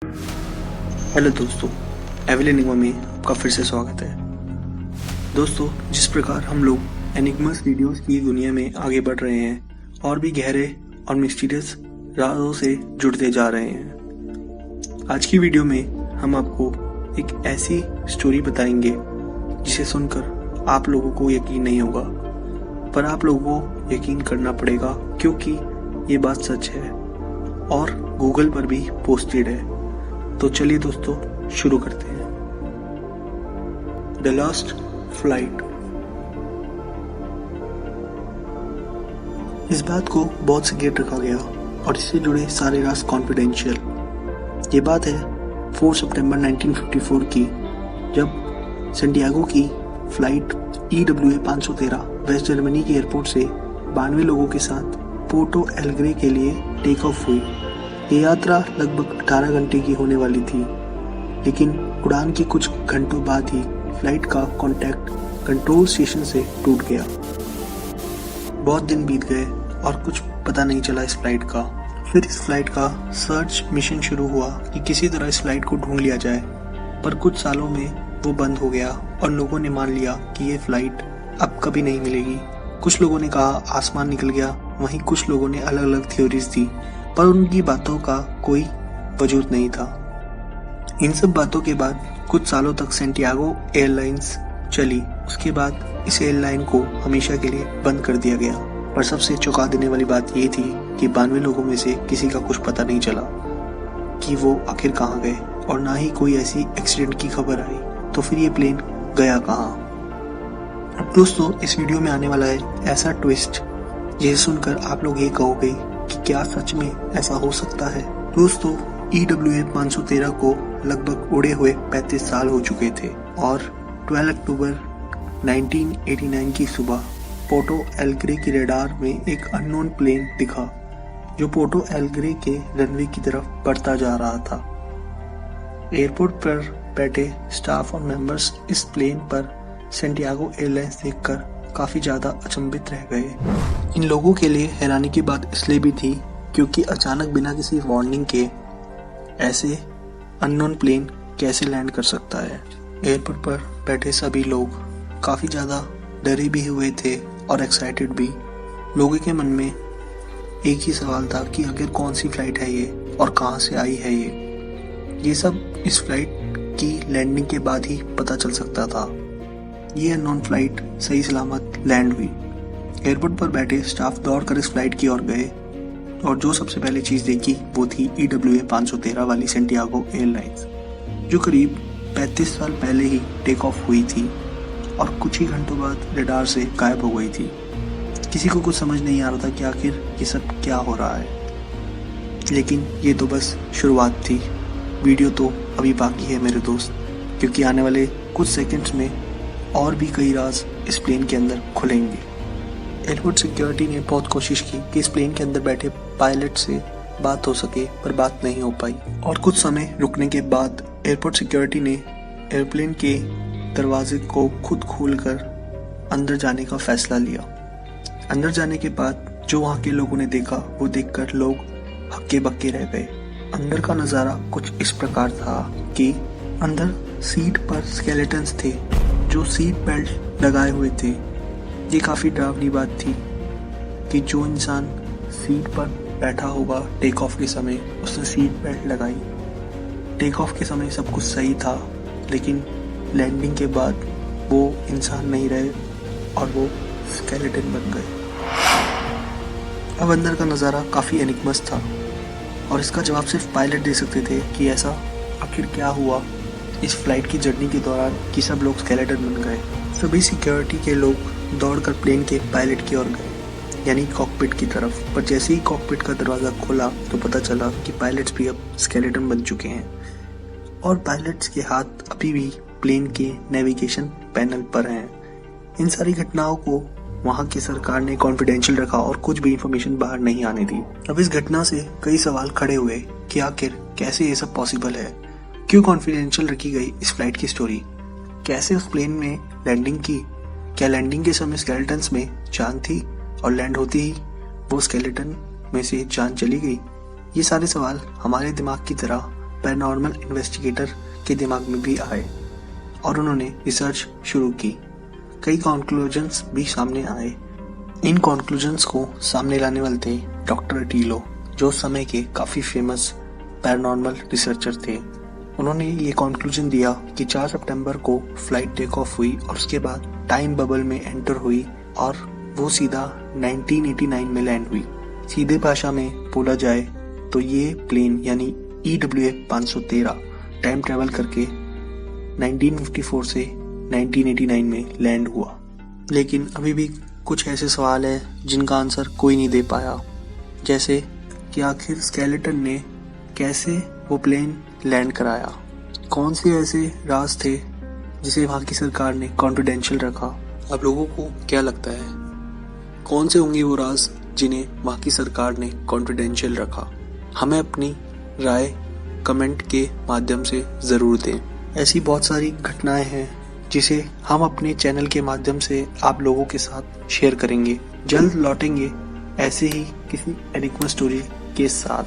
Hello दोस्तों, evil enigma में आपका फिर से स्वागत है। दोस्तों, जिस प्रकार हम लोग एनिग्मास वीडियोस की दुनिया में आगे बढ़ रहे हैं और भी गहरे और मिस्टीरियस राजों से जुड़ते जा रहे हैं, आज की वीडियो में हम आपको एक ऐसी स्टोरी बताएंगे जिसे सुनकर आप लोगों को यकीन नहीं होगा, पर आप लोगों को यकीन करना पड़ेगा क्योंकि ये बात सच है और गूगल पर भी पोस्टेड है। तो चलिए दोस्तों, शुरू करते हैं। The last flight. इस बात को बहुत सिक्रेट रखा गया और इससे जुड़े सारे राज कॉन्फिडेंशियल। ये बात है 4 सितंबर 1954 की, जब सैंटियागो की फ्लाइट EWA 513 वेस्ट जर्मनी के एयरपोर्ट से 92 लोगों के साथ पोर्टो एलेग्रे के लिए टेक ऑफ हुई। ये यात्रा लगभग 18 घंटे की होने वाली थी, लेकिन उड़ान के कुछ घंटों बाद ही फ्लाइट का कॉन्टैक्ट कंट्रोल स्टेशन से टूट गया। बहुत दिन बीत गए और कुछ पता नहीं चला इस फ्लाइट का। फिर इस फ्लाइट का सर्च मिशन शुरू हुआ कि किसी तरह इस फ्लाइट को ढूंढ लिया जाए, पर कुछ सालों में वो बंद हो गया और लोगों ने मान लिया कि ये फ्लाइट अब कभी नहीं मिलेगी। कुछ लोगों ने कहा आसमान निकल गया, वहीं कुछ लोगों ने अलग अलग थ्योरीज दी, पर उनकी बातों का कोई वजूद नहीं था। इन सब बातों के बाद कुछ सालों तक सैंटियागो एयरलाइंस चली। उसके बाद इस एयरलाइन को हमेशा के लिए बंद कर दिया गया। पर सबसे चौंका देने वाली बात ये थी कि 92 लोगों में से किसी का कुछ पता नहीं चला कि वो आखिर कहाँ गए, और ना ही कोई ऐसी एक्सीडेंट की खबर आई। तो फिर ये प्लेन गया कहाँ? अब दोस्तों, इस वीडियो में आने वाला है ऐसा ट्विस्ट जिसे सुनकर आप लोग ये कहोगे कि क्या सच में ऐसा हो सकता है। दोस्तों, EWA 513 को लगभग उड़े हुए 35 साल हो चुके थे और 12 अक्टूबर 1989 की सुबह पोर्टो एलेग्रे की रडार में एक अननोन प्लेन दिखा जो पोर्टो एलेग्रे के रनवे की तरफ बढ़ता जा रहा था। एयरपोर्ट पर बैठे स्टाफ और मेंबर्स इस प्लेन पर सैंटियागो एयरलाइंस देखकर काफी ज्यादा अचंभित रह गए। इन लोगों के लिए हैरानी की बात इसलिए भी थी क्योंकि अचानक बिना किसी वार्निंग के ऐसे अननोन प्लेन कैसे लैंड कर सकता है। एयरपोर्ट पर बैठे सभी लोग काफी ज्यादा डरे भी हुए थे और एक्साइटेड भी। लोगों के मन में एक ही सवाल था कि आखिर कौन सी फ्लाइट है ये और कहां से आई है ये सब इस फ्लाइट की लैंडिंग के बाद ही पता चल सकता था। ये अननोन फ्लाइट सही सलामत लैंड हुई। एयरपोर्ट पर बैठे स्टाफ दौड़कर इस फ्लाइट की ओर गए और जो सबसे पहले चीज देखी वो थी EWA 513 वाली सैंटियागो एयरलाइंस, जो करीब 35 साल पहले ही टेक ऑफ हुई थी और कुछ ही घंटों बाद रडार से गायब हो गई थी। किसी को कुछ समझ नहीं आ रहा था कि आखिर ये सब क्या हो रहा है, लेकिन ये तो बस शुरुआत थी। वीडियो तो अभी बाकी है मेरे दोस्त, क्योंकि आने वाले कुछ सेकंड्स में और भी कई राज इस प्लेन के अंदर खुलेंगे। एयरपोर्ट सिक्योरिटी ने बहुत कोशिश की कि इस प्लेन के अंदर बैठे पायलट से बात हो सके, पर बात नहीं हो पाई। और कुछ समय रुकने के बाद एयरपोर्ट सिक्योरिटी ने एयरप्लेन के दरवाजे को खुद खोलकर अंदर जाने का फैसला लिया। अंदर जाने के बाद जो वहाँ के लोगों ने देखा वो देखकर लोग हक्के बक्के रह गए। अंदर का नज़ारा कुछ इस प्रकार था कि अंदर सीट पर स्केलेटन्स थे जो सीट बेल्ट लगाए हुए थे। ये काफ़ी डरावनी बात थी कि जो इंसान सीट पर बैठा होगा टेक ऑफ के समय, उसने सीट बेल्ट लगाई। टेक ऑफ के समय सब कुछ सही था, लेकिन लैंडिंग के बाद वो इंसान नहीं रहे और वो स्केलेटन बन गए। अब अंदर का नज़ारा काफ़ी एनिग्मस था और इसका जवाब सिर्फ पायलट दे सकते थे कि ऐसा आखिर क्या हुआ इस फ्लाइट की जर्नी के दौरान कि सब लोग स्केलेटन बन गए। सभी सिक्योरिटी के लोग दौड़कर प्लेन के पायलट की ओर गए, यानी कॉकपिट की तरफ। पर जैसे ही कॉकपिट का दरवाज़ा खोला तो पता चला कि पायलट्स भी अब स्केलेटन बन चुके हैं और पायलट्स के हाथ अभी भी प्लेन के नेविगेशन पैनल पर हैं। इन सारी घटनाओं को वहाँ की सरकार ने कॉन्फिडेंशियल रखा और कुछ भी इंफॉर्मेशन बाहर नहीं आने दी। अब इस घटना से कई सवाल खड़े हुए कि आखिर कैसे ये सब पॉसिबल है, क्यों कॉन्फिडेंशियल रखी गई इस फ्लाइट की स्टोरी, कैसे उस प्लेन में लैंडिंग की, क्या लैंडिंग के समय स्केलेटन्स में जान थी और लैंड होती ही वो स्केलेटन में से जान चली गई। ये सारे सवाल हमारे दिमाग की तरह पैरानॉर्मल इन्वेस्टिगेटर के दिमाग में भी आए और उन्होंने रिसर्च शुरू की। कई कॉन्क्लूजन्स भी सामने आए। इन कॉन्क्लूजन्स को सामने लाने वाले थे डॉक्टर अटीलो, जो उस समय के काफ़ी फेमस पैरानॉर्मल रिसर्चर थे। उन्होंने ये कॉन्क्लूजन दिया कि 4 सितंबर को फ्लाइट टेक ऑफ हुई और उसके बाद टाइम बबल में एंटर हुई और वो सीधा 1989 में लैंड हुई। सीधे भाषा में बोला जाए तो ये प्लेन यानी EWA 513 टाइम ट्रैवल करके 1954 से 1989 में लैंड हुआ। लेकिन अभी भी कुछ ऐसे सवाल हैं जिनका आंसर कोई नहीं दे पाया, जैसे कि आखिर स्केलेटन ने कैसे वो प्लेन लैंड कराया, कौन से ऐसे राज थे जिसे वहाँ की सरकार ने कॉन्फिडेंशियल रखा। अब लोगों को क्या लगता है, कौन से होंगे वो राज जिन्हें वहाँ की सरकार ने कॉन्फिडेंशियल रखा? हमें अपनी राय कमेंट के माध्यम से ज़रूर दें। ऐसी बहुत सारी घटनाएं हैं जिसे हम अपने चैनल के माध्यम से आप लोगों के साथ शेयर करेंगे। जल्द लौटेंगे ऐसे ही किसी एनिग्मा स्टोरी के साथ।